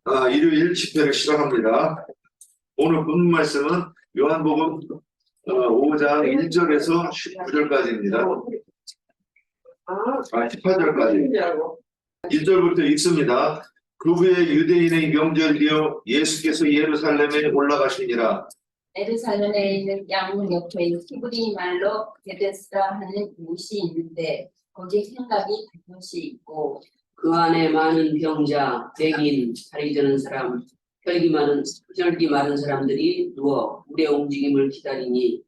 일요일 집회를 시작합니다. 오늘 본문 말씀은 요한복음 5장 1절에서 19절까지입니다. 18절까지. 1절부터 읽습니다. 그 후에 유대인의 명절이여 예수께서 예루살렘에 올라가시니라. 예루살렘에 있는 양문 옆에 히브리 말로 베데스다 하는 곳이 있는데 거기 생각이 그곳이 있고 그 안에 많은 병자, 백인, 다리 저는 사람, 혈기 마른 사람들이 누워 물의 움직임을 기다리니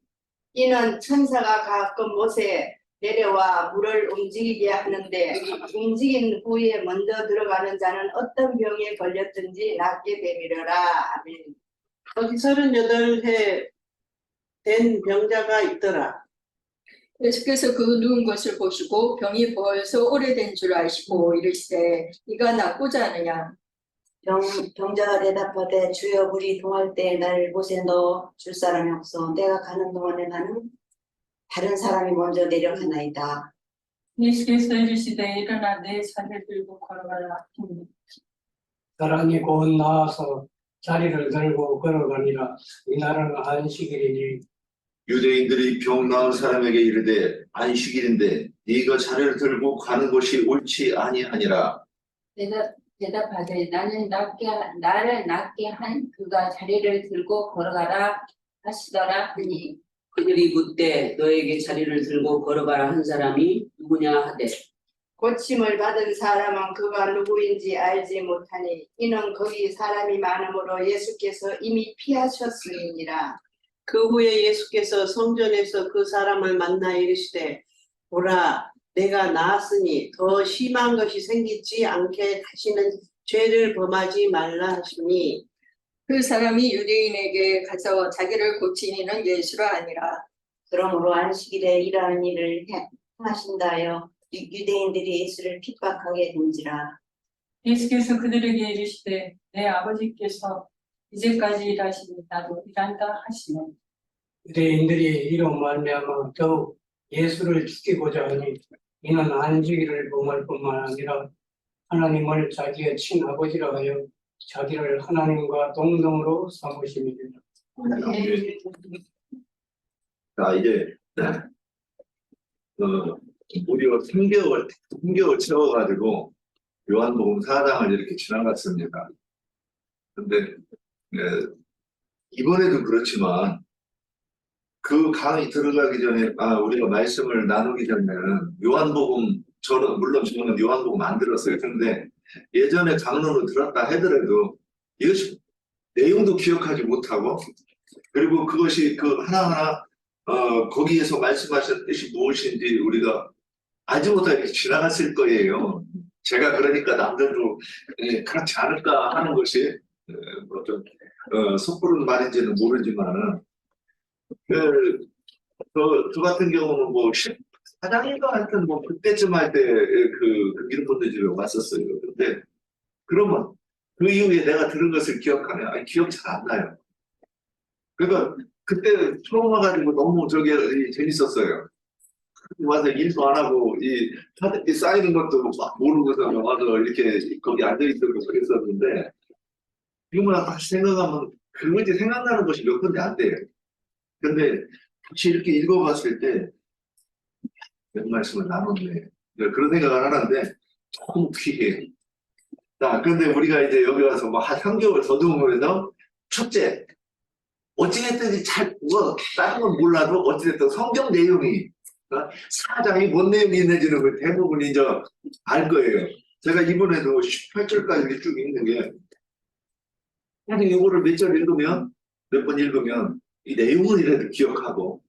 이는 천사가 가끔 못에 내려와 물을 움직이게 하는데 움직인 후에 먼저 들어가는 자는 어떤 병에 걸렸든지 낫게 되리라. 아멘. 거기 38해 된 병자가 있더라. 예수께서 그 누운 것을 보시고 병이 벌써 오래된 줄 아시고 이르시되 이가 낫고자 하느냐. 병자가 대답하되 주여 물이 동할 때 날 못에 넣어 줄 사람이 없어 내가 가는 동안에 나는 다른 사람이 먼저 내려가나이다. 예수께서 이르시되 일어나 내 자리를 들고 걸어가라. 사람이 곧 나와서 자리를 들고 걸어가니라. 이날은 안식일이니 유대인들이 병 나은 사람에게 이르되 안식일인데 네가 자리를 들고 가는 것이 옳지 아니하니라. 대답하되 나를 낫게 한 그가 자리를 들고 걸어가라 하시더라 하니 그들이 묻되 너에게 자리를 들고 걸어가라 한 사람이 누구냐 하되 고침을 받은 사람은 그가 누구인지 알지 못하니 이는 거기 사람이 많으므로 예수께서 이미 피하셨음이니라. 그 후에 예수께서 성전에서 그 사람을 만나 이르시되 보라 내가 나았으니 더 심한 것이 생기지 않게 다시는 죄를 범하지 말라 하시니 그 사람이 유대인에게 가서 자기를 고치니는 예수라 아니라. 그러므로 안식일에 이러한 일을 하신다 하여 유대인들이 예수를 핍박하게 된지라. 예수께서 그들에게 이르시되 내 아버지께서 이제까지 일하시니 나도 일한다 하시네. 유대인들이 이로 말미암아 더욱 예수를 죽이고자 하니 이는 안식일을 범할 뿐만 아니라 하나님을 자기의 친아버지라 하여 자기를 하나님과 동등으로 삼으심이니라. 자, 이제 우리가 3개월 채워가지고 요한복음 4장을 이렇게 지나갔습니다. 근데 이번에도 그렇지만 그 강의 들어가기 전에 우리가 말씀을 나누기 전에는 요한복음 물론 저는 요한복음 안 들었어요. 근데 예전에 강론으로 들었다 하더라도 이것이 내용도 기억하지 못하고 그리고 그것이 그 하나하나 거기에서 말씀하신 뜻이 무엇인지 우리가 알지 못하게 지나갔을 거예요. 제가 그러니까 남들도 그렇지 않을까 하는 것이 좀 섣부른 말인지는 모르지만은 저 같은 경우는 뭐 14장인가 하여튼 뭐 그때쯤 할 때 그 기름분들 집에 왔었어요. 근데 그러면 그 이후에 내가 들은 것을 기억하냐? 아니, 기억 잘 안 나요. 그러니까 그때 처음 와가지고 너무 저게 재밌었어요. 와서 일도 안 하고 이 파트티 쌓이는 것도 막 모르고서 와서 이렇게 거기 앉아있고 그랬었는데 지금은 다시 생각하면 그것이 생각나는 것이 몇 군데 안 돼요. 근데 다시 이렇게 읽어봤을 때 몇 말씀을 나눴네. 그런 생각을 하는데 너무 귀해요. 자, 근데 우리가 이제 여기 와서 뭐 한 3개월 더듬으면서 첫째, 어찌됐든지 다른 건 몰라도 어찌됐든 성경 내용이 사장이 뭔 내용이 있는지는 그 대부분 이제 알 거예요. 제가 이번에도 18절까지 쭉 읽는 게 그냥 이거를 몇 번 읽으면 이 내용은 이래도 기억하고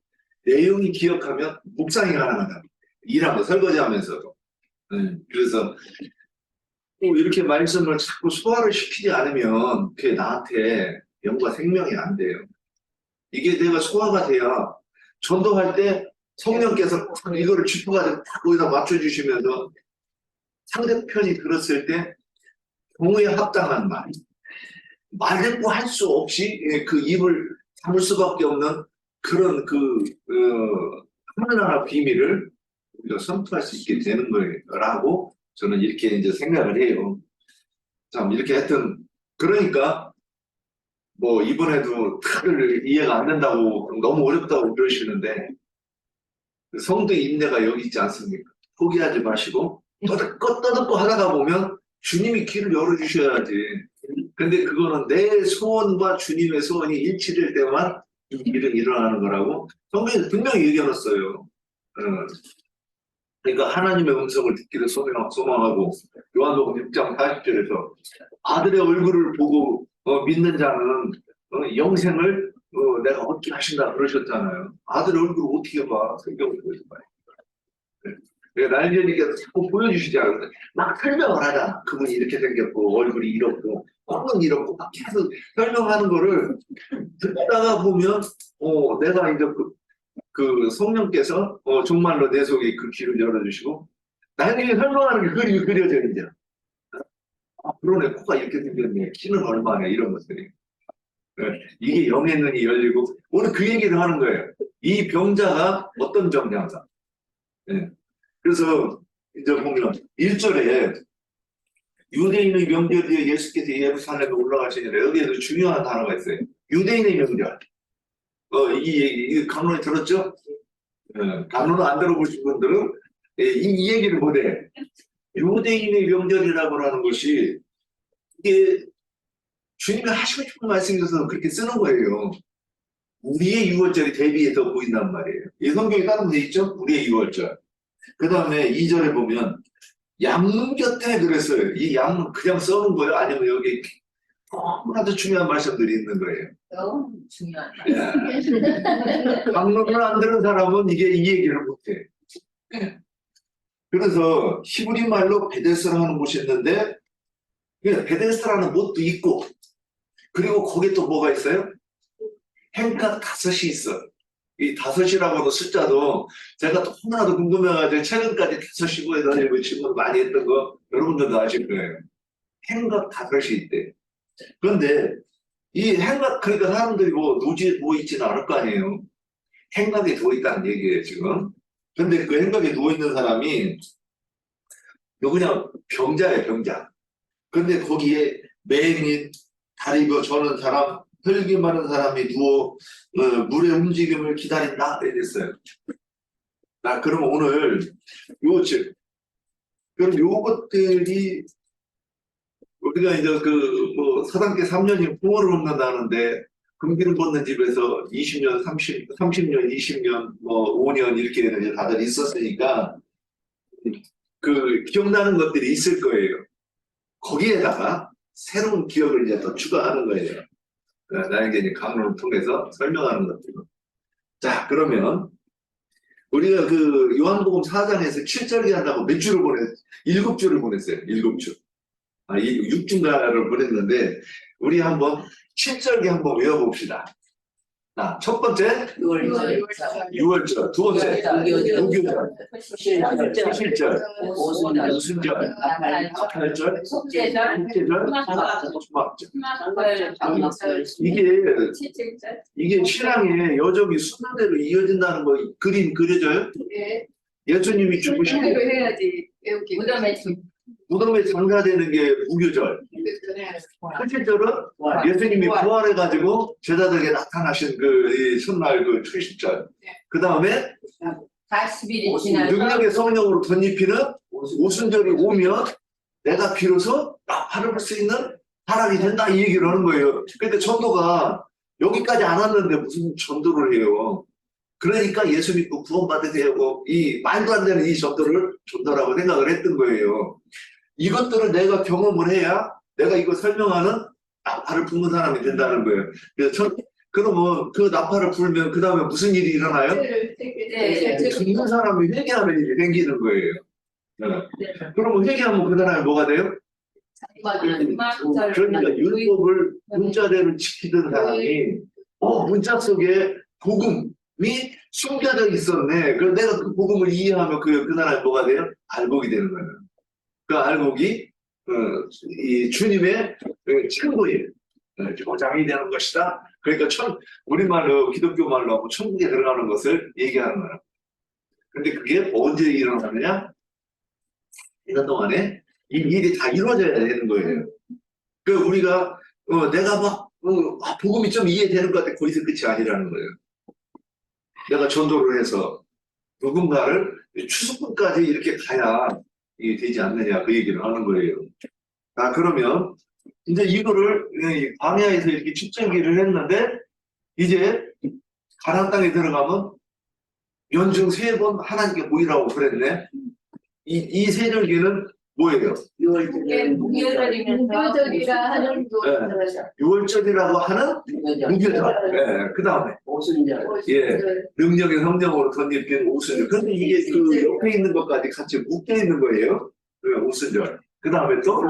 내용이 기억하면 묵상이 가능하다. 일하고 설거지하면서도. 그래서 이렇게 말씀을 자꾸 소화를 시키지 않으면 그게 나한테 영과 생명이 안 돼요. 이게 내가 소화가 돼야 전도할 때 성령께서 이거를 짚어가지고 딱 거기다 맞춰주시면서 상대편이 들었을 때 동의에 합당한 말대꾸 할 수 없이 그 입을 담을 수밖에 없는 그런 하늘나라 비밀을 우리가 선포할 수 있게 되는 거라고 저는 이렇게 이제 생각을 해요. 참 이렇게 하여튼 그러니까 뭐 이번에도 다들 이해가 안 된다고 너무 어렵다고 그러시는데 성도의 인내가 여기 있지 않습니까? 포기하지 마시고 떠듬고 하다가 보면 주님이 길을 열어주셔야지. 근데 그거는 내 소원과 주님의 소원이 일치될 때만 이 일은 일어나는 거라고 성경에서 분명히 얘기해놨어요. 그러니까 하나님의 음성을 듣기를 소망하고 요한복음 6장 40절에서 아들의 얼굴을 보고 믿는 자는 영생을 내가 얻게 하신다 그러셨잖아요. 아들의 얼굴을 어떻게 봐? 성경을 보지 마요. 날개님께서 자꾸 보여주시지 않아요. 막 설명을 하잖아. 그분이 이렇게 생겼고 얼굴이 이렇고 꼴은 이렇고 막 계속 설명하는 거를 듣다가 보면 내가 이제 그 성령께서 정말로 내 속에 그 길을 열어주시고 날개님 설명하는 게 그림이 그려져 이제. 그러네. 코가 이렇게 생겼네. 키는 얼마네. 이런 것들이. 이게 영의 눈이 열리고 오늘 그 얘기를 하는 거예요. 이 병자가 어떤 병자인가. 그래서 이제 보면 1절에 유대인의 명절에 예수께서 예루살렘에 올라가시니라 여기에도 중요한 단어가 있어요. 유대인의 명절. 이 강론이 들었죠? 강론을 안 들어보신 분들은 이 얘기를 못해. 유대인의 명절이라고 하는 것이 이게 주님이 하시고 싶은 말씀이어서 그렇게 쓰는 거예요. 우리의 유월절이 대비해서 보인단 말이에요. 이 성경에 다른 데 있죠? 우리의 유월절. 그 다음에 2절에 보면 양문 곁에 그랬어요. 이 양문 그냥 써는 거예요? 아니면 여기 너무나도 중요한 말씀들이 있는 거예요. 너무 중요한 강론을 안 들은 사람은 이게 이 얘기를 못해. 그래서 히브리 말로 베데스라는 곳이 있는데 베데스라는 못도 있고 그리고 거기에 또 뭐가 있어요? 행각 5이 있어. 이 5이라고 하는 숫자도 제가 너무나도 궁금해가지고 최근까지 5이 해서 질문 많이 했던 거 여러분들도 아실 거예요. 행각 5이 있대. 그런데 이 행각 그러니까 사람들이 뭐 노지에 누워있지는 않을 거 아니에요. 행각에 누워있다는 얘기예요 지금. 근데 그 행각에 누워있는 사람이 그냥 병자예요 병자. 근데 거기에 맹인 다리 저는 사람 혈기 많은 사람이 누워 물의 움직임을 기다린다 이랬어요. 그러면 오늘 그럼 요것들이 우리가 이제 뭐 사단계 3년이 풍어를 옮는다는데 금기를 벗는 집에서 20년, 30년, 20년, 뭐 5년 이렇게 이제 다들 있었으니까 기억나는 것들이 있을 거예요. 거기에다가 새로운 기억을 이제 더 추가하는 거예요. 나에게 이제 강론을 통해서 설명하는 것들. 자, 그러면 우리가 요한복음 4장에서 7절기 한다고 몇 줄을 7줄을 보냈어요. 7줄. 6중가를 보냈는데 우리 한번 7절기 한번 외워봅시다. 첫 번째 6월절, 두 번째 6.25절, 7절, 오순절, 8절, 속죄절, 축막절. 이게 신앙의 여정이 순서대로 이어진다는 거 그림 그려져요? 예수님이 죽으시고 무덤에 장사되는 게 무교절. 첫째절은 예수님이 부활해가지고 제자들에게 나타나신 이 첫날 초식절. 그 다음에 40일이 지나서 능력의 성령으로 덧입히는 오순절이 오면 내가 비로소 나팔을 불 수 있는 사람이 된다 이 얘기를 하는 거예요. 근데 전도가 여기까지 안 왔는데 무슨 전도를 해요. 그러니까 예수 믿고 구원받으세요. 이 말도 안 되는 이 전도를 전도라고 생각을 했던 거예요. 이것들을 내가 경험을 해야 내가 이거 설명하는 나팔을 부는 사람이 된다는 거예요. 그래서 그러면 그 나팔을 불면 그 다음에 무슨 일이 일어나요? 듣는 사람이 회개하는 일이 생기는 거예요. 그러면 회개하면 그 사람이 뭐가 돼요? 그러니까 율법을 문자대로 지키던 사람이 문자 속에 복음이 숨겨져 있었네. 그럼 내가 그 복음을 이해하면 그 사람이 뭐가 돼요? 알곡이 되는 거예요. 그 알곡이 이 주님의 친구예요. 조장이 되는 것이다. 그러니까 우리말로 기독교 말로 하고 천국에 들어가는 것을 얘기하는 거예요. 근데 그게 언제 일어나느냐? 1년 동안에 이 일이 다 이루어져야 되는 거예요. 우리가 내가 막, 복음이 좀 이해되는 것 같아. 거기서 끝이 아니라는 거예요. 내가 전도를 해서 누군가를 추수꾼까지 이렇게 가야 이게 되지 않느냐, 그 얘기를 하는 거예요. 그러면 이제 이거를 광야에서 이렇게 축제기를 했는데, 이제 가나안 땅에 들어가면 연중 3번 하나님께 모이라고 그랬네. 이 세절기는 뭐예요? 무교절이라 하는 유월절이라고 하는 무교절. 그 다음에 오순절. 능력의 성령으로 덧입힌 오순절. 근데 이게 그 옆에 있는 것까지 같이 묶여 있는 거예요. 오순절. 그 다음에 또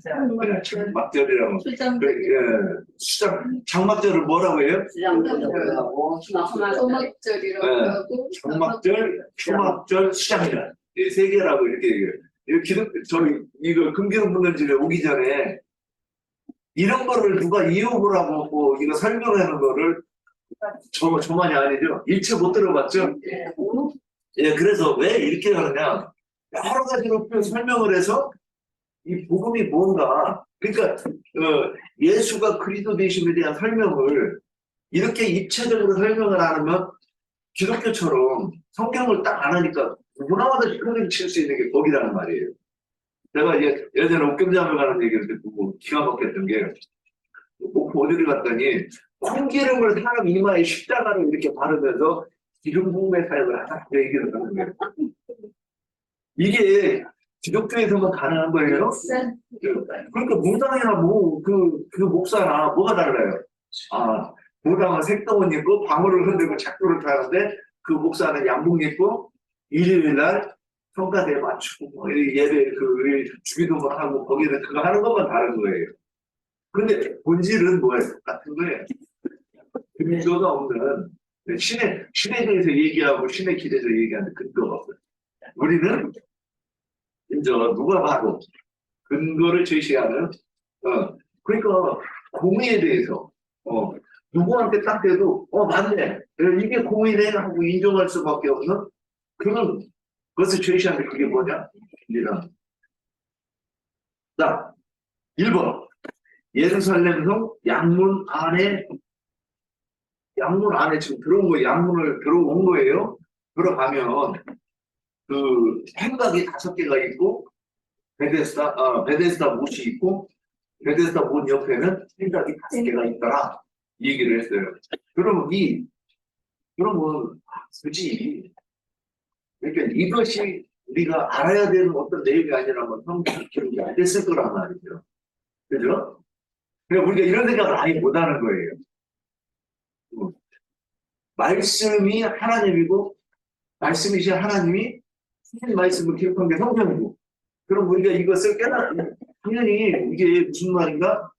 장막절이라고. 장막절을 뭐라고 해요? 소막절이라고 하고 장막절, 초막절, 수장절. 이 3개라고 이렇게 얘기해요. 이거 금기름 붓는 집에 오기 전에 이런 거를 누가 이어보라고 이거 설명하는 거를 저만이 아니죠. 일체 못 들어봤죠? 그래서 왜 이렇게 하느냐. 여러 가지로 설명을 해서 이 복음이 뭔가, 그러니까 예수가 그리스도 되심에 대한 설명을 이렇게 입체적으로 설명을 안 하면 기독교처럼 성경을 딱 안 하니까 누구나마다 소리를 칠 수 있는 게 거기라는 말이에요. 제가 예전에 옥경장을 가는 얘기를 듣고 기가 막혔던 게, 목포 어디를 갔더니 콩기름을 사람 이마에 십자가로 이렇게 바르면서 기름 부음의 사역을 하다 얘기를 하는 거예요. 이게 기독교에서만 가능한 거예요? 그러니까 무당이나 그 목사나 뭐가 달라요? 무당은 색동원 입고 방울을 흔들고 작두를 타는데 그 목사는 양복 입고 일요일날 성가대에 맞추고 예배 주기도문 하고 거기는 그거 하는 것만 다른 거예요. 근데 본질은 뭐예요? 같은 거예요. 근거가 없는 신에 대해서 얘기하고 신에 기대서 얘기하는 근거가 없어요. 우리는 이제 누가 봐도 근거를 제시하는 그러니까 공의에 대해서 누구한테 딱 대도 맞네 이게 공의네 하고 인정할 수밖에 없는 그런 것을 제시하는 그게 뭐냐? 이란. 자, 1번 예루살렘성 양문 안에 지금 들어온 거예요. 양문을 들어온 거예요. 들어가면 그 행각이 5개가 있고 베데스다 못이 있고 베데스다 못 옆에는 행각이 5개가 있더라 이 얘기를 했어요. 그러면 굳이 그러니까 이것이 우리가 알아야 되는 어떤 내용이 아니라면 성경 기록이 안 됐을 거란 말이죠. 그죠? 그러니까 우리가 이런 생각을 아예 못하는 거예요. 말씀이 하나님이고 말씀이신 하나님이 하나님 말씀을 기록한 게 성경이고, 그럼 우리가 이것을 당연히 이게 무슨 말인가?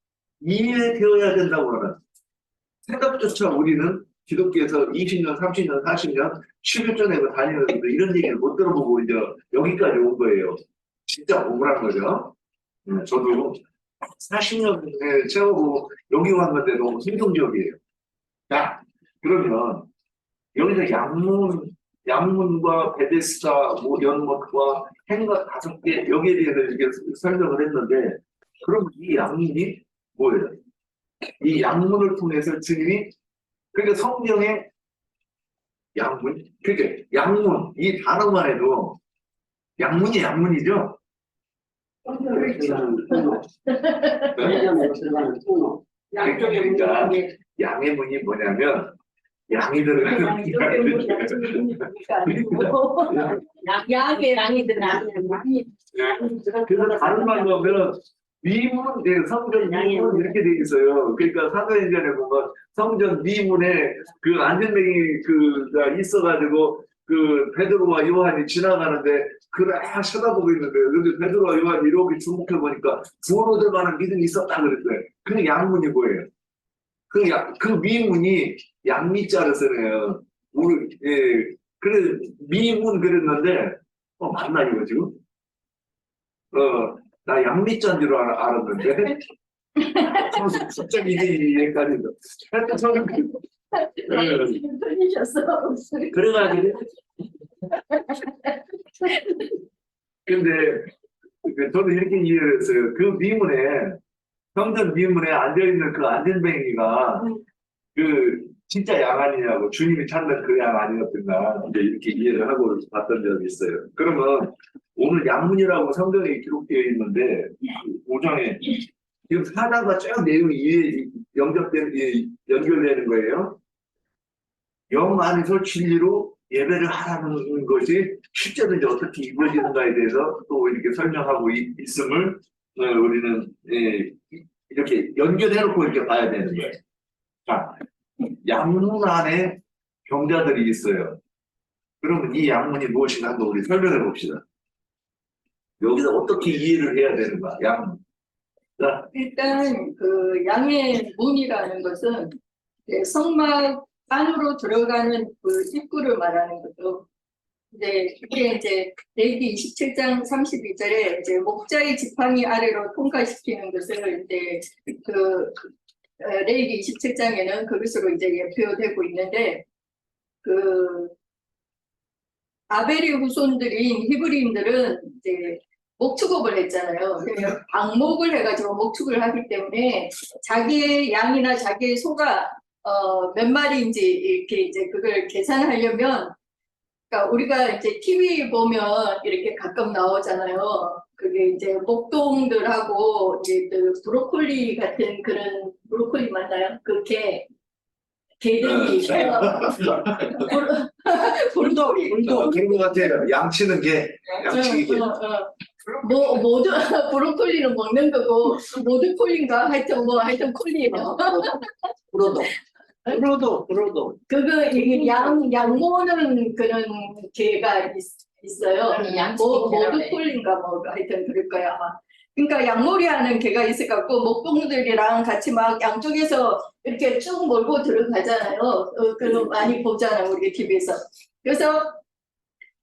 이해되어야 된다고 하는 생각조차 우리는 기독교에서 20년, 30년, 40년, 10여 전에 다니는데 이런 얘기를 못 들어보고 이제 여기까지 온 거예요. 진짜 억울한 거죠. 저도 40년 채우고 여기 왔는데 너무 힘동적이에요. 자, 그러면 여기서 양문과 베데스다, 연못과 행각 5개 여기에 대해서 이렇게 설명을 했는데, 그럼 이 양문이 뭐예요? 이 양문을 통해서 주님이 그러니까 성경에 양문, 그러니까 양문 이 단어만 해도 양문이죠. 그러니까 양의 문이 뭐냐면 양이 들어가는 양이 들어가는 그래서 다른 말로 하면 미문, 성전 미문 이렇게 돼 있어요. 그러니까 사도행전에 보면 성전 미문에 그 안전뱅이 있어가지고 그 베드로와 요한이 지나가는데 그를 쳐다보고 있는데, 근데 베드로와 요한이 이렇게 주목해 보니까 구원 얻을 만한 믿음이 있었다 그랬어요. 그 양문이 뭐예요? 그 미문이 양미자를 쓰네요. 그래 미문 그랬는데 맞나 이거 지금? 나 양미자인 줄 알았는데 갑자기 이게 헷갈린다. 하여튼 저는 그래가지고 근데 저도 이렇게 이해를 했어요. 그 미문에 성전 미문에 앉아있는 그 안전뱅이가 그 진짜 양 아니냐고 주님이 찾는 그 양 아니었던가 이제 이렇게 이해를 하고 봤던 적이 있어요. 그러면 오늘 양문이라고 성경에 기록되어 있는데 그 5장에 지금 4장과 쭉 내용이 연결되는 거예요. 영 안에서 진리로 예배를 하라는 것이 실제로 이제 어떻게 이루어지는가에 대해서 또 이렇게 설명하고 있음을 우리는 이렇게 연결해놓고 이렇게 봐야 되는 거예요. 자, 양문 안에 병자들이 있어요. 그러면 이 양문이 무엇인가 한번 우리 설명해 봅시다. 여기서 어떻게 이해를 해야 되는가, 양문. 자, 일단 그 양의 문이라는 것은 성막 안으로 들어가는 그 입구를 말하는 거죠. 이게 이제 레위기 27장 32절에 이제 목자의 지팡이 아래로 통과시키는 것을 이제 그 레위기 27장에는 그것으로 이제 예표되고 있는데 그 아벨의 후손들인 히브리인들은 이제 목축업을 했잖아요. 방목을 해가지고 목축을 하기 때문에 자기의 양이나 자기의 소가 몇 마리인지 이렇게 이제 그걸 계산하려면, 그러니까 우리가 이제 TV 보면 이렇게 가끔 나오잖아요. 그게 이제 목동들하고 이제 그 브로콜리 같은 그런 브로콜리 맞나요? 그렇게 개들이 불도 그런 것 같아요. 양치는 게, 양치기 게. 모두 브로콜리는 먹는 거고 모두 콜리인가 하여튼 콜리예요. 불어도 그거 이게 양모는 그런 개가 있어요. 모두 콜리인가 뭐 하여튼 그럴 거야 아마. 그러니까 양몰이하는 개가 있어갖고 목동들이랑 같이 막 양쪽에서 이렇게 쭉 몰고 들어가잖아요. 그거 많이 보잖아요 우리 TV에서. 그래서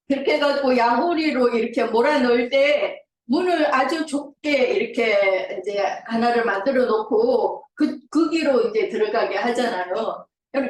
그렇게 해가지고 양오리로 이렇게 몰아넣을 때 문을 아주 좁게 이렇게 이제 하나를 만들어 놓고 그 길로 이제 들어가게 하잖아요.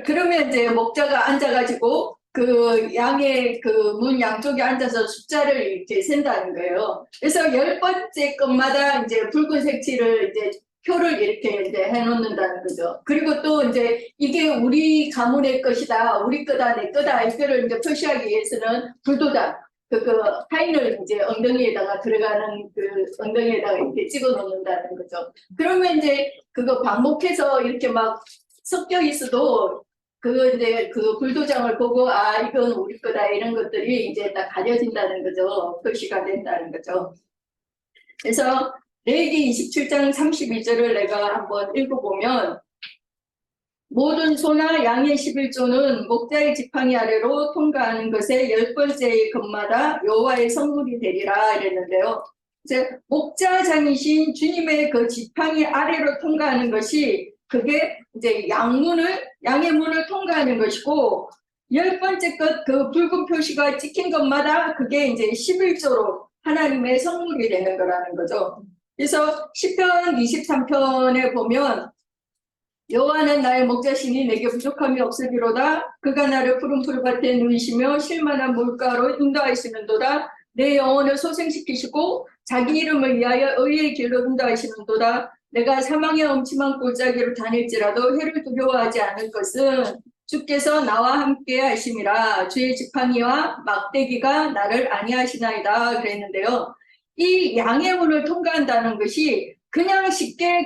그러면 이제 목자가 앉아가지고 그 양의 그 문 양쪽에 앉아서 숫자를 이렇게 센다는 거예요. 그래서 10번째 것마다 이제 붉은색 칠을 이제 표를 이렇게 이제 해놓는다는 거죠. 그리고 또 이제 이게 우리 가문의 것이다, 우리 거다, 내 거다, 이거를 이제 표시하기 위해서는 불도장, 그 타인을 이제 엉덩이에다가 들어가는 그 엉덩이에다가 이렇게 찍어 놓는다는 거죠. 그러면 이제 그거 방목해서 이렇게 막 섞여 있어도 이제 그 불도장을 보고 아 이건 우리 거다 이런 것들이 이제 딱 가려진다는 거죠. 표시가 된다는 거죠. 그래서 레위기 27장 32절을 내가 한번 읽어보면 모든 소나 양의 11조는 목자의 지팡이 아래로 통과하는 것에 10번째의 것마다 여호와의 성물이 되리라 이랬는데요. 이제 목자장이신 주님의 그 지팡이 아래로 통과하는 것이 그게 이제 양의 문을 통과하는 것이고 10번째 것 그 붉은 표시가 찍힌 것마다 그게 이제 11조로 하나님의 성물이 되는 거라는 거죠. 그래서 시편 23편에 보면 여호와는 나의 목자시니 내게 부족함이 없으리로다. 그가 나를 푸른 풀밭에 누이시며 쉴만한 물가로 인도하시는도다. 내 영혼을 소생시키시고 자기 이름을 위하여 의의 길로 인도하시는도다. 내가 사망의 엄침한 골짜기로 다닐지라도 해를 두려워하지 않을 것은 주께서 나와 함께 하심이라. 주의 지팡이와 막대기가 나를 안위하시나이다 그랬는데요. 이 양의 문을 통과한다는 것이 그냥 쉽게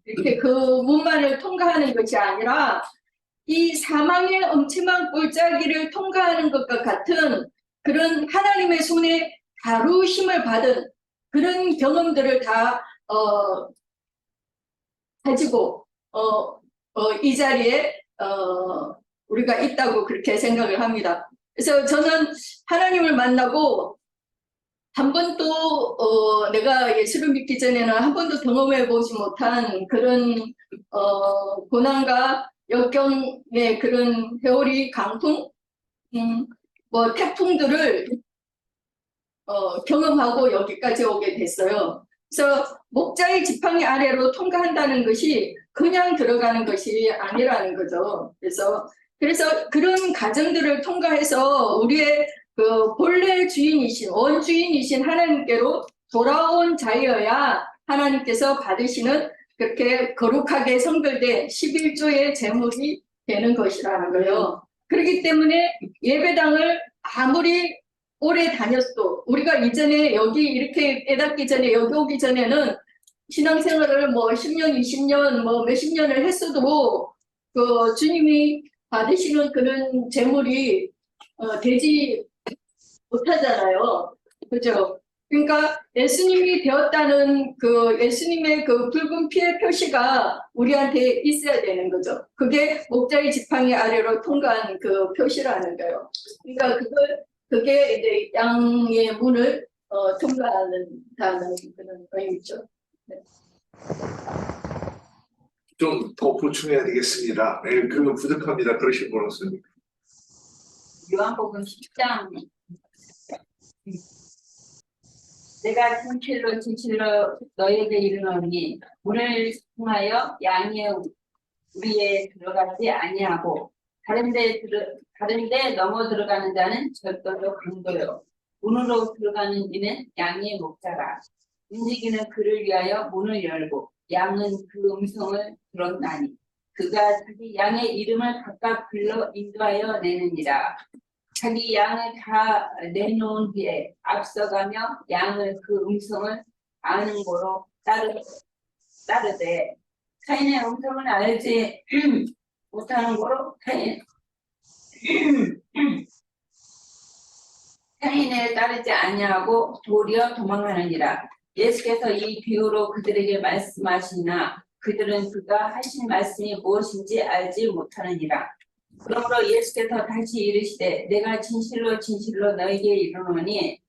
이렇게 그 문만을 통과하는 것이 아니라 이 사망의 엄침한 골짜기를 통과하는 것과 같은 그런 하나님의 손에 다루심을 받은 그런 경험들을 다 가지고 이 자리에 우리가 있다고 그렇게 생각을 합니다. 그래서 저는 하나님을 만나고 한 번도 내가 예수를 믿기 전에는 한 번도 경험해 보지 못한 그런 고난과 역경의 그런 회오리, 강풍, 뭐 태풍들을 경험하고 여기까지 오게 됐어요. 그래서 목자의 지팡이 아래로 통과한다는 것이 그냥 들어가는 것이 아니라는 거죠. 그래서 그런 과정들을 통과해서 우리의 그 본래 주인이신 원주인이신 하나님께로 돌아온 자여야 하나님께서 받으시는 그렇게 거룩하게 성결된 11조의 제물이 되는 것이라는 거예요. 그렇기 때문에 예배당을 아무리 오래 다녔도 우리가 이전에 여기 이렇게 깨닫기 전에 여기 오기 전에는 신앙생활을 뭐 10년, 20년, 뭐 몇십 년을 했어도 그 주님이 받으시는 그런 제물이 되지 못하잖아요. 그죠? 그러니까 예수님이 되었다는 그 예수님의 그 붉은 피의 표시가 우리한테 있어야 되는 거죠. 그게 목자의 지팡이 아래로 통과한 그 표시라는 거예요. 그러니까 그게 이제 양의 문을 통과한다는 그런 의미죠. 좀 더 보충해야 되겠습니다. 예, 그러면 부족합니다. 그러신 분으로서. 요한복음 10장 내가 진실로 진실로 너에게 이르노니 문을 통하여 양의 우리에 들어가지 아니하고 다른데 넘어 들어가는 자는 절도요 강도요 문으로 들어가는 이는 양의 목자라. 움직이는 그를 위하여 문을 열고 양은 그 음성을 들었나니 그가 자기 양의 이름을 각각 불러 인도하여 내느니라. 자기 양을 다 내놓은 뒤에 앞서가며 양을 그 음성을 아는 고로 따르되 타인의 음성을 알지 못하는 고로 타인을 따르지 아니하고 도리어 도망하느니라. 예수께서 이 비유로 그들에게 말씀하시나 그들은 그가 하신 말씀이 무엇인지 알지 못하느니라. 그러므로 예수께서 다시 이르시되 내가 진실로 진실로 너에게 이르노니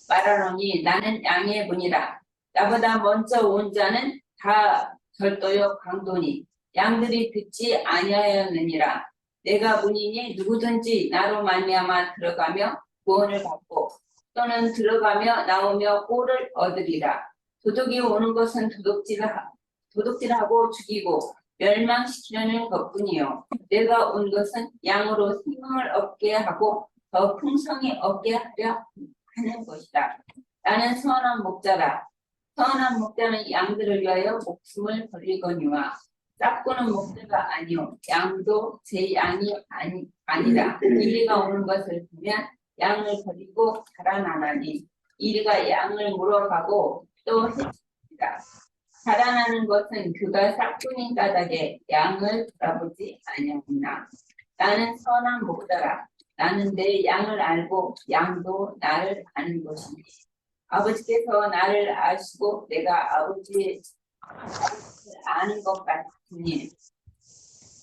말하노니 나는 양의 문이라. 나보다 먼저 온 자는 다 절도요 강도니 양들이 듣지 아니하였느니라. 내가 문이니 누구든지 나로 말미암아 들어가며 구원을 받고 또는 들어가며 나오며 꼴을 얻으리라. 도둑이 오는 것은 도둑질하고 죽이고 멸망시키려는 것뿐이요 내가 온 것은 양으로 생명을 얻게 하고 더 풍성히 얻게 하려 하는 것이다. 나는 선한 목자라. 선한 목자는 양들을 위하여 목숨을 버리거니와 짝구는 목자가 아니요 양도 제 양이 아니라 이리가 오는 것을 보면 양을 버리고 달아나나니 이리가 양을 물어가고 또 해칩니다. 달아나는 것은 그가 싹뿐인 까닭에 양을 돌아보지 아니하구나. 나는 선한 목자라. 나는 내 양을 알고 양도 나를 아는 것이니 아버지께서 나를 아시고 내가 아버지를 아는 것 같으니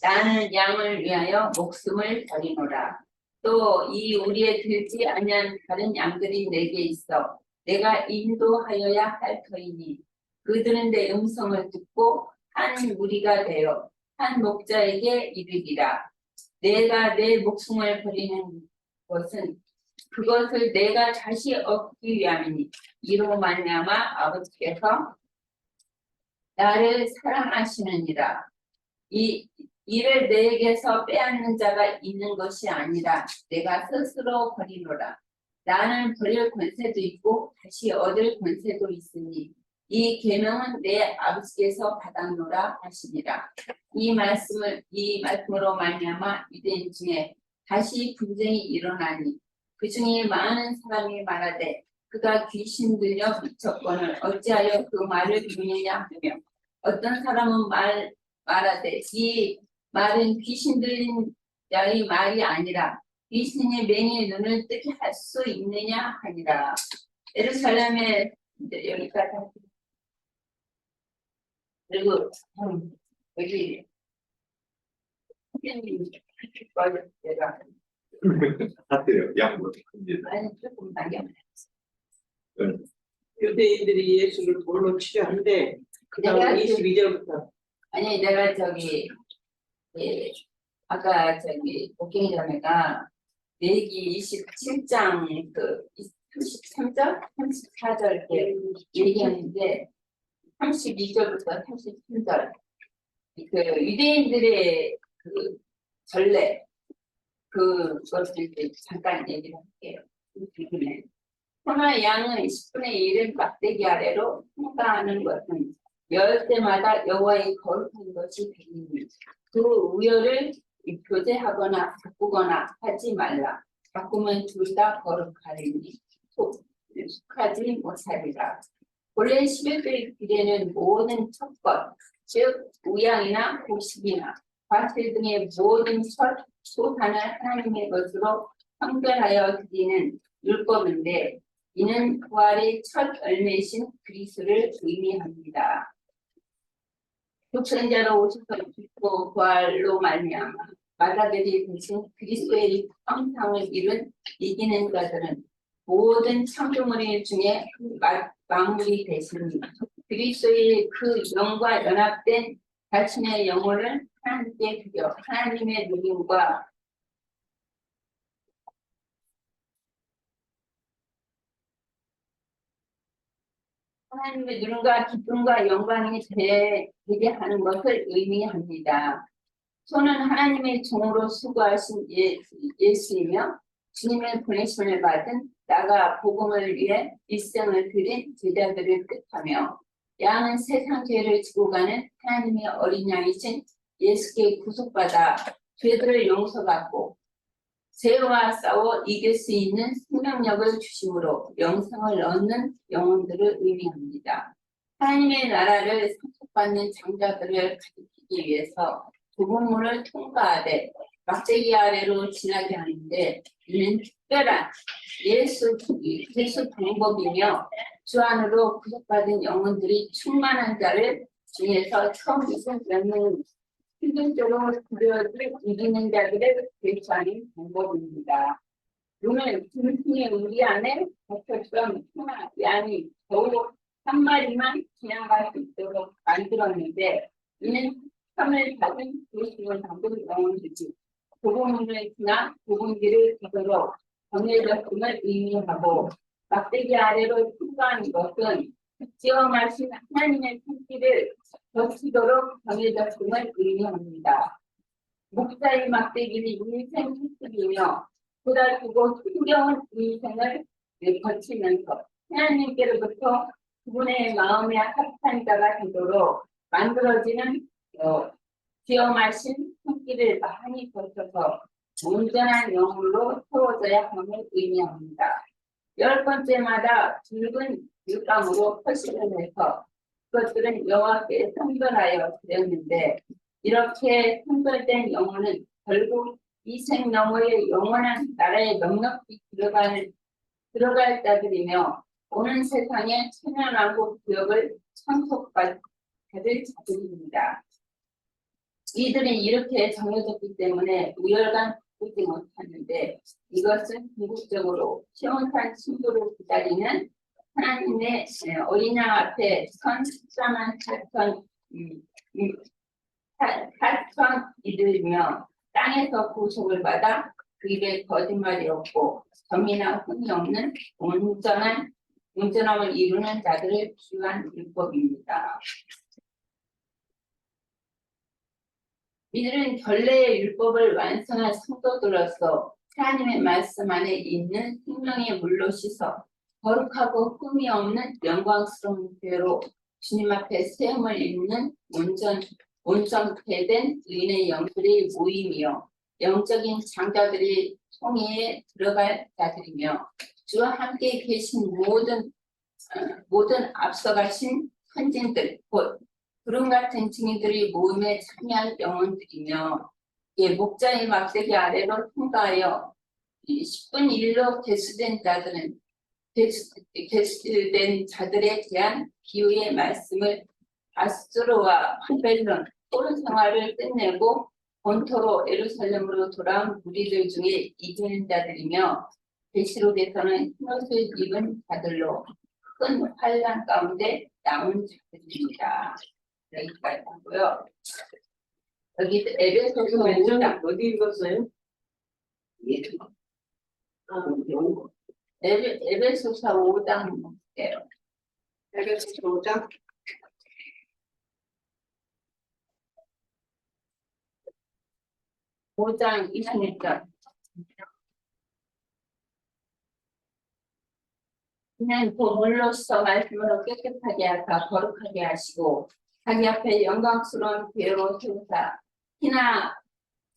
나는 양을 위하여 목숨을 버리노라. 또 이 우리에 들지 아니한 다른 양들이 내게 있어 내가 인도하여야 할 터이니 그들은 내 음성을 듣고 한 무리가 되어 한 목자에게 이르리라. 내가 내 목숨을 버리는 것은 그것을 내가 다시 얻기 위함이니 이로 말미암아 아버지께서 나를 사랑하시느니라. 이를 내게서 빼앗는 자가 있는 것이 아니라 내가 스스로 버리노라. 나는 버릴 권세도 있고 다시 얻을 권세도 있으니 이 계명은 내 아버지께서 받았노라 하시니라. 이 말씀으로 말미암아 유대인 중에 다시 분쟁이 일어나니 그 중에 많은 사람이 말하되 그가 귀신 들려 미쳤거늘 어찌하여 그 말을 듣느냐 하며 어떤 사람은 말하되 이 말은 귀신 들린 자의 말이 아니라 귀신이 맹인의 눈을 뜨게 할 수 있느냐 하니라. 예루살렘에 이제 여기까지 그리고 여기 내가 같아요. 양보. 아니 조금 남겨놔. 유대인들이 예수를 돌로 치려는데 그 다음 내가 22절부터 아니 내가 아까 복갱이 자매가 레위기 27장 그 33절, 34절 이렇게 얘기했는데 32절부터 33절 그 유대인들의 그 전례 그것을 잠깐 얘기를 할게요. 소나 양은 10분의 1을 막대기 아래로 통과하는 것은 열 때마다 여호와의 거룩한 것이 되니 그 우열을 교제하거나 바꾸거나 하지 말라. 바꾸면 둘 다 거룩하리니 속하지 못하리라. 본래 11절 길에는 모든 첫것, 즉 우양이나 곡식이나 과실 등의 모든 첫 소산을 하나님의 것으로 성별하여 드리는 율법인데 이는 부활의 첫 열매신 그리스도를 의미합니다. 독생자로 오셔서 죽고 부활로 말미암아 마다들이 되신 그리스도의 형상을 이룬 이기는 자들은 모든 창조물 중에 만물이 되시니 그리스도의 그 영과 연합된 자신의 영혼을 하나님께 드려 하나님의 누림과 하나님의 누림과 기쁨과 영광이 되게 하는 것을 의미합니다. 소는 하나님의 종으로 수고하신 예수이며 주님의 보내심을 받은 나가 복음을 위해 일생을 드린 제자들을 뜻하며 양은 세상 죄를 지고 가는 하나님의 어린 양이신 예수께 구속받아 죄들을 용서받고 죄와 싸워 이길 수 있는 생명력을 주심으로 영생을 얻는 영혼들을 의미합니다. 하나님의 나라를 상속받는 장자들을 가리키기 위해서 두부문을 통과하되 막대기 아래로 지나게 하는데 이는 특별한 예수 방법이며 주 안으로 구속받은 영혼들이 충만한 자를 중에서 처음 몇 명은 필연적으로 두려움을 이기는 자들을 대처하는 방법입니다. 오늘 김승의 우리 안에 갇혔던 소나 양이 겨우 한 마리만 지나갈 수 있도록 만들었는데 이는 선을 받은 예수를 담은 영혼이지 복음을 지나 복음기를 기도로 정해졌음을 의미하고 막대기 아래로 통과한 것은 지어마신 하나님의 손길을 거치도록 정해졌음을 의미합니다. 목자의 막대기는 인생 특집이며 고달프고 힘겨운 인생을 거치면서 하나님께로부터 그분의 마음에 합한 자가 되도록 만들어지는 지어마신 손길을 많이 거쳐서 온전한 영혼으로 세워져야 함을 의미합니다. 10번째마다 붉은 율감으로 표시를 해서 그것들은 여호와께 선별하여 드렸는데 이렇게 선별된 영혼은 결국 이 생 너머의 영원한 나라에 넉넉히 들어갈 자들이며 오는 세상에 천연하고 구역을 청속받을 자들입니다. 이들이 이렇게 정해졌기 때문에 우열감 보지 못하는데 이것은 궁극적으로 시온산 신부를 기다리는 하나님의 어린 양 앞에 선 14만 8천 이들이며 땅에서 구속을 받아 그 입에 거짓말이 없고 점이나 흠이 없는 온전함을 이루는 자들을 기유한 율법입니다. 이들은 결례의 율법을 완성한 성도들로서 하나님의 말씀 안에 있는 생명의 물로 씻어 거룩하고 흠이 없는 영광스러운 죄로 주님 앞에 세움을 입는 온전케 된 의인의 영들의 모임이요 영적인 장자들이 총회에 들어갈 자들이며 주와 함께 계신 모든 앞서가신 선진들 곧 구름 같은 증인들이 모임에 참여한 영혼들이며 목자의 막대기 아래로 통과하여 10분 1로 개수된 자들에 대한 기후의 말씀을 아스트로와 바벨론 토른 생활을 끝내고 본토로 예루살렘으로 돌아온 무리들 중에 이기는 자들이며 계시록에서는 흰옷을 입은 자들로 큰 환난 가운데 남은 자들입니다. 여기까지 하고요. 여기 에베소서 5장 어디 읽었어요? 에베소서 5장 볼게요. 에베소서 5장 5장 21절 그는 보물로서 말씀으로 깨끗하게 하사 거룩하게 하시고 자기 앞에 영광스러운 배로 세우사 희나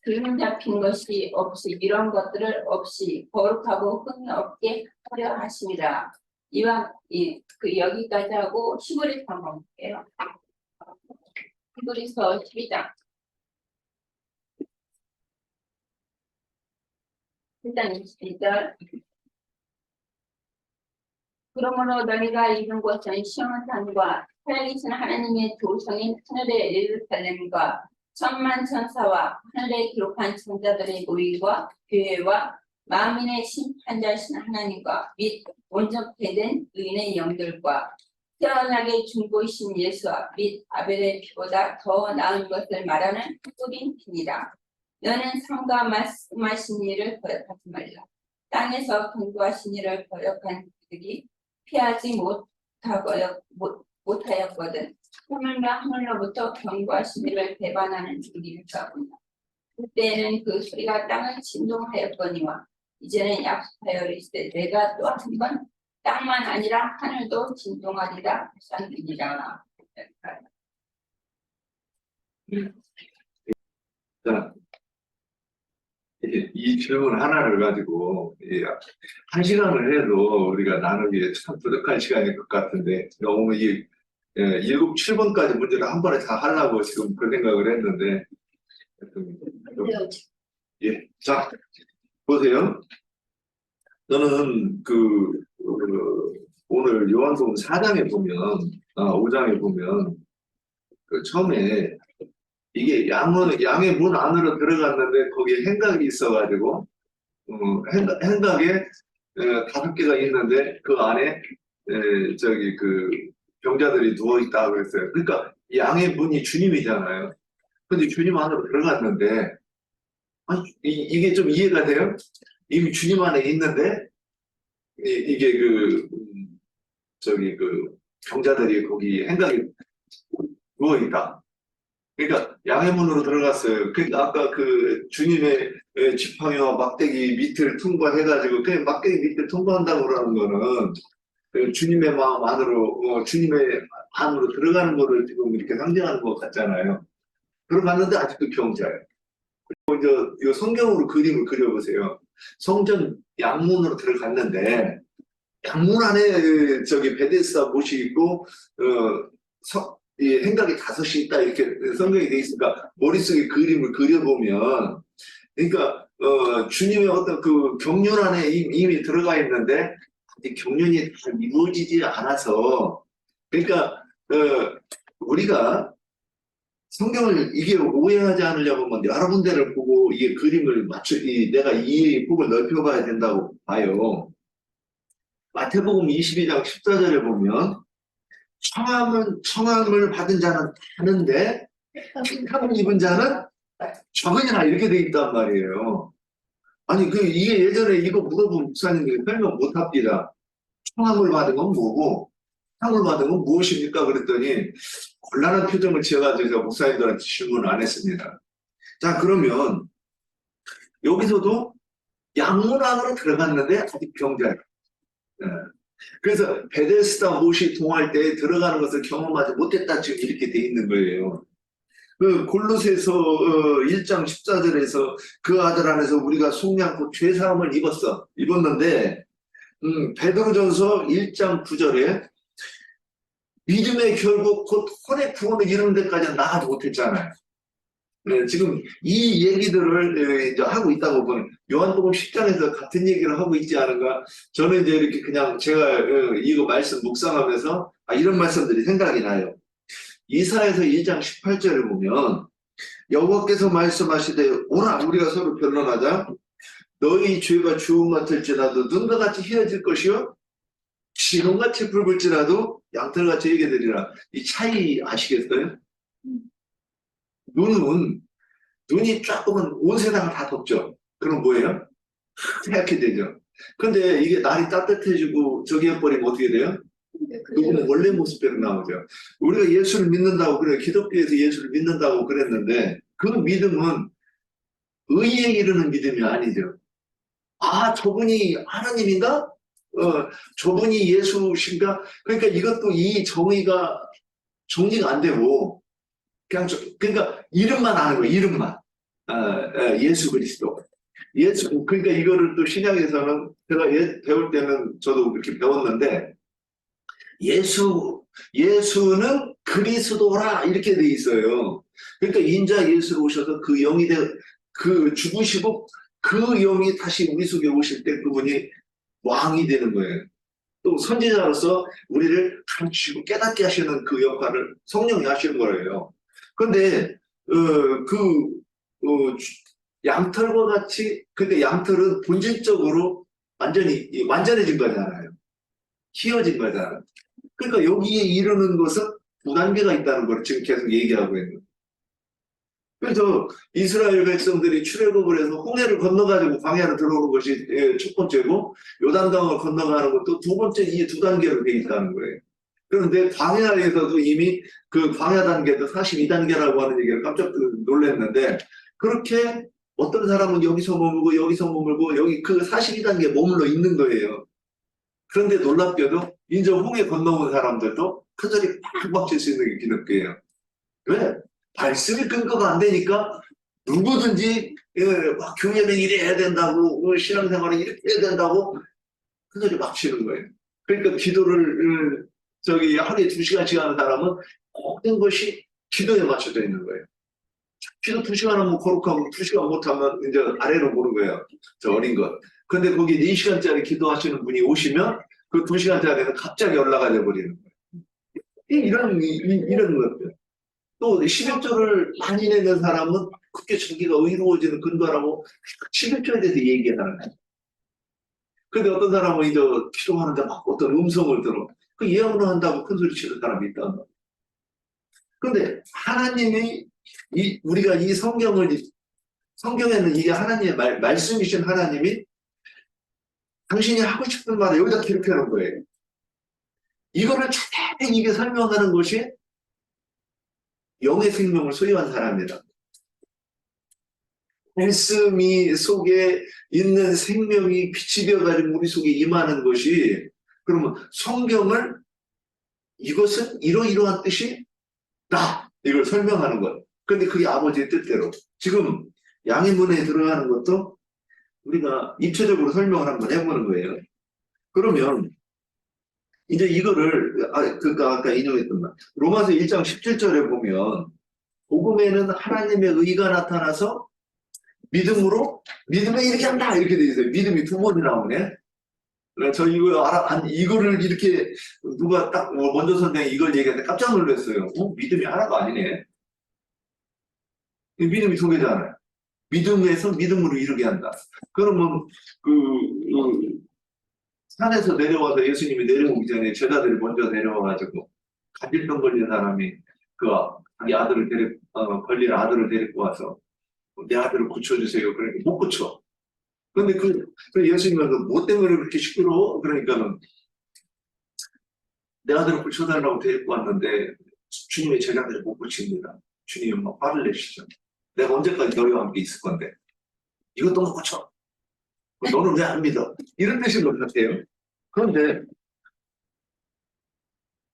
기름 잡힌 것이 없이 이런 것들을 없이 거룩하고 흠이 없게 하려 하심이라. 이와 그 여기까지 하고 히브리서 한번 볼게요. 히브리서 12장. 일단 22절. 그러므로 너희가 이룬 것은 시험한 산과 살아계신 하나님의 조성인 하늘의 예루살렘과 천만 천사와 하늘에 기록한 천자들의 모임과 교회와 만민의 심판자신 하나님과 및 온전케 된 의인의 영들과 태어나게 중보이신 예수와 및 아벨의 피보다 더 나은 것을 말하는 뿌린 피니라. 너는 삼가 말씀하신 일을 거역하지 말라. 땅에서 경고하신 일을 거역한 그들이 피하지 못하였거든. 하늘과 하늘로부터 경고하신 일을 배반하는 일일까 보다. 그때는 그 소리가 땅을 진동하였거니와 이제는 약속하여 이르시되 내가 또 한 번 땅만 아니라 하늘도 진동하리라 하셨느니라. 자, 이 질문 하나를 가지고 한 시간을 해도 우리가 나누기에 참 부족한 시간일 것 같은데 너무 7, 7번까지 문제를 한 번에 다 하려고 지금 그 생각을 했는데 예, 자 보세요. 저는 오늘 요한복음 4장에 보면 5장에 보면 그 처음에 이게 양의 문 안으로 들어갔는데 거기에 행각이 있어가지고 행각에 5개가 있는데 그 안에 병자들이 누워 있다 그랬어요. 그러니까 양의 문이 주님이잖아요. 근데 주님 안으로 들어갔는데 이게 좀 이해가 돼요? 이미 주님 안에 있는데 이게 병자들이 거기 행각에 누워 있다. 그러니까 양의 문으로 들어갔어요. 그러니까 아까 그 주님의 지팡이와 막대기 밑을 통과해가지고 그 막대기 밑을 통과한다고 그러는 거는 그 주님의 마음 안으로 주님의 안으로 들어가는 거를 지금 이렇게 상징하는 것 같잖아요. 들어갔는데 아직도 병자예요. 그리고 이제 이 성경으로 그림을 그려보세요. 성전 양문으로 들어갔는데 양문 안에 베데스다 못이 있고 이 행각이 5이 있다 이렇게 성경이 돼 있으니까 머릿속에 그림을 그려보면 그러니까 주님의 어떤 그 경륜 안에 이미 들어가 있는데 아직 경륜이 다 이루어지지 않아서 그러니까 우리가 성경을 이게 오해하지 않으려고 하면 여러 군데를 보고 이게 그림을 내가 이 폭을 넓혀봐야 된다고 봐요. 마태복음 22장 14절에 보면 청함을 받은 자는 많은데 택함을 입은 자는 적으냐 이렇게 돼 있단 말이에요. 아니 이게 예전에 이거 물어본 목사님들이 설명 못합니다. 청함을 받은 건 뭐고 택함을 받은 건 무엇입니까? 그랬더니 곤란한 표정을 지어가지고 제가 목사님들한테 질문을 안 했습니다. 자 그러면 여기서도 양문 안으로 들어갔는데 아직 병자예요. 그래서 베데스다 못이 통할 때 들어가는 것을 경험하지 못했다 지금 이렇게 돼 있는 거예요. 그 골로새서 1장 14절에서 그 아들 안에서 우리가 속량고 죄사함을 입었는데 베드로전서 1장 9절에 믿음의 결국 곧 혼의 구원을 이루는 데까지는 나가지 못했잖아요. 네, 지금 이 얘기들을 이제 하고 있다고 보면 요한복음 10장에서 같은 얘기를 하고 있지 않은가? 저는 이제 이렇게 그냥 제가 이거 말씀 묵상하면서 이런 말씀들이 생각이 나요. 이사야서 1장 18절을 보면 여호와께서 말씀하시되 오라 우리가 서로 변론하자. 너희 죄가 주홍 같을지라도 눈과 같이 희어질 것이요 지홍같이 붉을지라도 양털같이 얘게 되리라. 이 차이 아시겠어요? 눈이 조금은 온 세상을 다 덮죠. 그럼 뭐예요? 하얗게 되죠. 근데 이게 날이 따뜻해지고 저기 해버리면 어떻게 돼요? 누구는 원래 모습대로 나오죠. 우리가 예수를 믿는다고 그래요. 기독교에서 예수를 믿는다고 그랬는데 그 믿음은 의에 이르는 믿음이 아니죠. 저분이 하나님인가? 저분이 예수신가? 그러니까 이것도 이 정의가 정리가 안 되고 그냥 그러니까 이름만 아는 거예요. 이름만. 예수 그리스도. 예수 그러니까 이거를 또 신약에서는 제가 배울 때는 저도 그렇게 배웠는데 예수는 그리스도라 이렇게 돼 있어요. 그러니까 인자 예수로 오셔서 그 영이 그 죽으시고 그 영이 다시 우리 속에 오실 때 그분이 왕이 되는 거예요. 또 선지자로서 우리를 가르치고 깨닫게 하시는 그 역할을 성령이 하시는 거예요. 그런데 양털과 같이 그러니까 양털은 본질적으로 완전해진 거잖아요. 키워진 거잖아요. 그러니까 여기에 이르는 것은 두 단계가 있다는 걸 지금 계속 얘기하고 있는 거예요. 그래서 이스라엘 백성들이 출애굽을 해서 홍해를 건너가지고 광야로 들어오는 것이 첫 번째고 요단강을 건너가는 것도 두 번째 이 두 단계로 되어 있다는 거예요. 그런데 광야에서도 이미 그 광야 단계도 42단계라고 하는 얘기를 깜짝 놀랐는데 그렇게 어떤 사람은 여기서 머물고 여기 그 42단계에 머물러 있는 거예요. 그런데 놀랍게도 이제 홍해 건너온 사람들도 큰 소리 팍팍 칠 수 있는 기독교예요. 왜? 말씀이 근거가 안 되니까 누구든지 막 교회는 이래야 된다고 신앙생활은 이렇게 해야 된다고 큰 소리 막 치는 거예요. 그러니까 기도를 하루에 2시간씩 하는 사람은 모든 것이 기도에 맞춰져 있는 거예요. 기도 2시간 하면 거룩하고 2시간 못하면 이제 아래로 보는 거예요. 저 어린 것. 근데 거기 4시간짜리 기도하시는 분이 오시면 그 2시간짜리는 갑자기 올라가 버리는 거예요. 이런 것들. 또 11조를 많이 내는 사람은 그렇게 자기가 의로워지는 근거라고 11조에 대해서 얘기하는 거예요. 근데 어떤 사람은 이제 기도하는데 막 어떤 음성을 들어. 그 예언을 한다고 큰 소리 치는 사람이 있다는 거예요. 근데 하나님이 우리가 이 성경에는 이게 하나님의 말씀이신 하나님이 당신이 하고 싶은 말을 여기다 기록해 놓은 거예요. 이거를 자세히 이게 설명하는 것이 영의 생명을 소유한 사람이다. 말씀이 속에 있는 생명이 빛이 되어가지고 우리 속에 임하는 것이 그러면 성경을 이것은 이러이러한 뜻이 다 이걸 설명하는 것. 그런데 그게 아버지의 뜻대로 지금 양의 문에 들어가는 것도 우리가 입체적으로 설명을 한번 해보는 거예요. 그러면 이제 이거를 아까 인용했던 말 로마서 1장 17절에 보면 복음에는 하나님의 의가 나타나서 믿음에 이렇게 한다 이렇게 돼 있어요. 믿음이 두 번이 나오네. 저 이거를 이렇게 누가 딱 먼저 선생님이 이걸 얘기했는데 깜짝 놀랐어요. 믿음이 하나가 아니네. 믿음이 두 개잖아요. 믿음에서 믿음으로 이루게 한다. 그러면 산에서 내려와서 예수님이 내려오기 전에 제자들이 먼저 내려와가지고 간질병 걸린 사람이 자기 아들을 걸린 아들을 데리고 와서 내 아들을 고쳐주세요. 그러니까 못 고쳐. 근데 예수님은 뭐 때문에 그렇게 시끄러워? 그러니까는 내 아들을 고쳐달라고 데리고 왔는데 주님의 제자들을 못 고칩니다. 주님은 막 화를 내시죠. 내가 언제까지 너희와 함께 있을 건데 이것도 못 고쳐. 너는 왜 안 믿어? 이런 뜻인 것 같아요. 그런데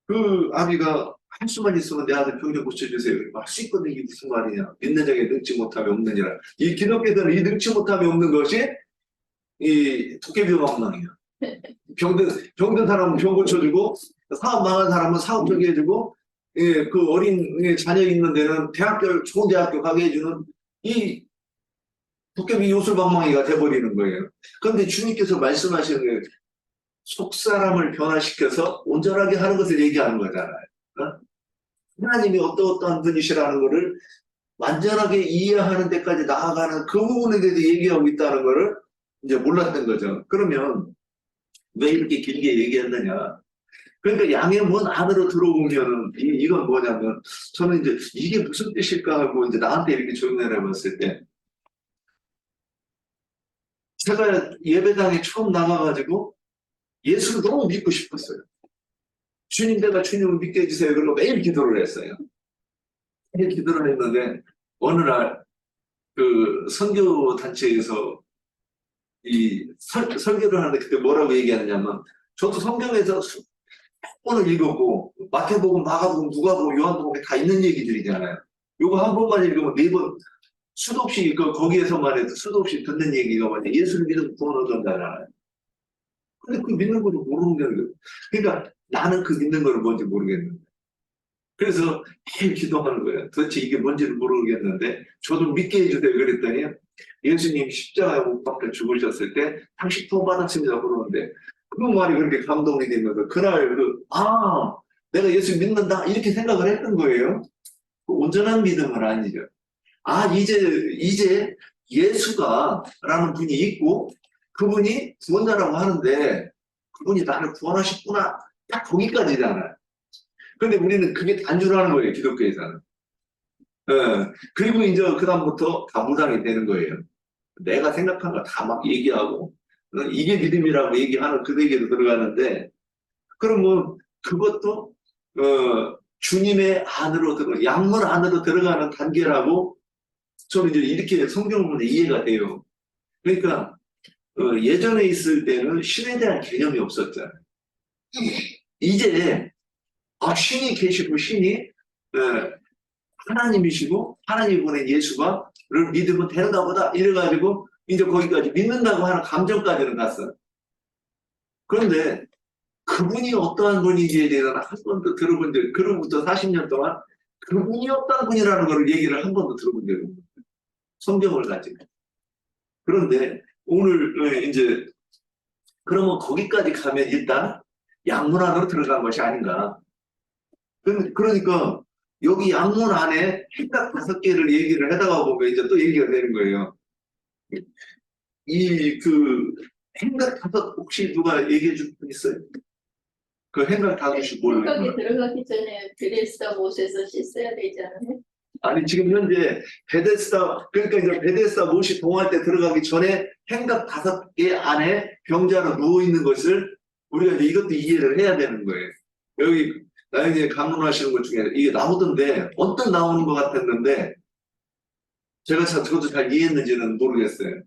그 아비가 할 수만 있으면 내 아들 병좀 고쳐주세요. 할 수 있거든. 이게 무슨 말이냐. 믿는 자에게 능치 못함이 없느니라. 이 기독교에서는 이 능치 못함이 없는 것이 이 도깨비 방망이야. 병든 사람은 병 고쳐주고 사업 망한 사람은 사업 저기 해주고 그 어린 자녀 있는 데는 좋은 대학교 가게 해주는 이 도깨비 요술방망이가 돼버리는 거예요. 그런데 주님께서 말씀하시는 게 속사람을 변화시켜서 온전하게 하는 것을 얘기하는 거잖아요. 하나님이 어떠한 분이시라는 것을 완전하게 이해하는 데까지 나아가는 그 부분에 대해서 얘기하고 있다는 것을 이제 몰랐던 거죠. 그러면 왜 이렇게 길게 얘기했느냐. 그러니까 양의 문 안으로 들어오면은 이건 뭐냐면 저는 이제 이게 무슨 뜻일까 하고 이제 나한테 이렇게 조명을 해봤을 때 제가 예배당에 처음 나가가지고 예수를 너무 믿고 싶었어요. 주님 내가 주님을 믿게 해주세요. 그러고 매일 기도를 했어요. 매일 기도를 했는데 어느 날 그 선교단체에서 설교를 하는데 그때 뭐라고 얘기하느냐면, 저도 성경에서 오늘 읽었고, 마태복음, 마가복음, 누가복음, 요한복음에 다 있는 얘기들이잖아요. 요거 한 번만 읽으면 4번 수도 없이 거기에서만 해도 수도 없이 듣는 얘기가 뭐냐, 예수를 믿으면 구원 얻는다잖아요. 근데 그 믿는 거를 모르는 거예요. 그러니까 나는 그 믿는 거를 뭔지 모르겠는데. 그래서 매일 기도하는 거예요. 도대체 이게 뭔지를 모르겠는데 저도 믿게 해주세요. 그랬더니 예수님 십자가에 못 박혀 죽으셨을 때 당신 돈 받았습니다. 그러는데 그 말이 그렇게 감동이 되면서 그날 내가 예수 믿는다 이렇게 생각을 했던 거예요. 그 온전한 믿음은 아니죠. 이제 예수가 라는 분이 있고 그분이 구원자라고 하는데 그분이 나를 구원하셨구나. 딱 거기까지잖아요. 근데 우리는 그게 단주라는 거예요. 기독교에서는. 그리고 이제 그다음부터 다 무당이 되는 거예요. 내가 생각한 거 다 막 얘기하고 이게 믿음이라고 얘기하는 그에게도 들어가는데 그러면 그것도 주님의 안으로 약물 안으로 들어가는 단계라고 저는 이제 이렇게 성경을 보면 이해가 돼요. 그러니까 예전에 있을 때는 신에 대한 개념이 없었잖아요. 이제 신이 계시고 신이 하나님이시고 하나님이 보낸 예수가를 믿으면 되는가 보다 이래가지고 이제 거기까지 믿는다고 하는 감정까지는 갔어요. 그런데 그분이 어떠한 분인지에 대해서는 한 번도 들어본 적, 그로부터 40년 동안 그분이 어떠한 분이라는 걸 얘기를 한 번도 들어본 적이 없어요. 성경을 가지고. 그런데 오늘 이제 그러면 거기까지 가면 일단 양문 안으로 들어간 것이 아닌가. 그러니까 여기 양문 안에 행각 5개를 얘기를 하다가 보면 이제 또 얘기가 되는 거예요. 행각 5 혹시 누가 얘기해 줄 분 있어요? 그 행각 5이 뭐예요? 생각이 들어가기 전에 베데스다 못에서 씻어야 되잖아요. 아니 지금 현재 그러니까 이제 베데스다 못이 동할 때 들어가기 전에 행각 5개 안에 병자로 누워 있는 것을 우리가 이제 이것도 이해를 해야 되는 거예요. 여기 나중에 강론하시는 것 중에 이게 나오던데 언뜻 나오는 것 같았는데 제가 저도 잘 이해했는지는 모르겠어요.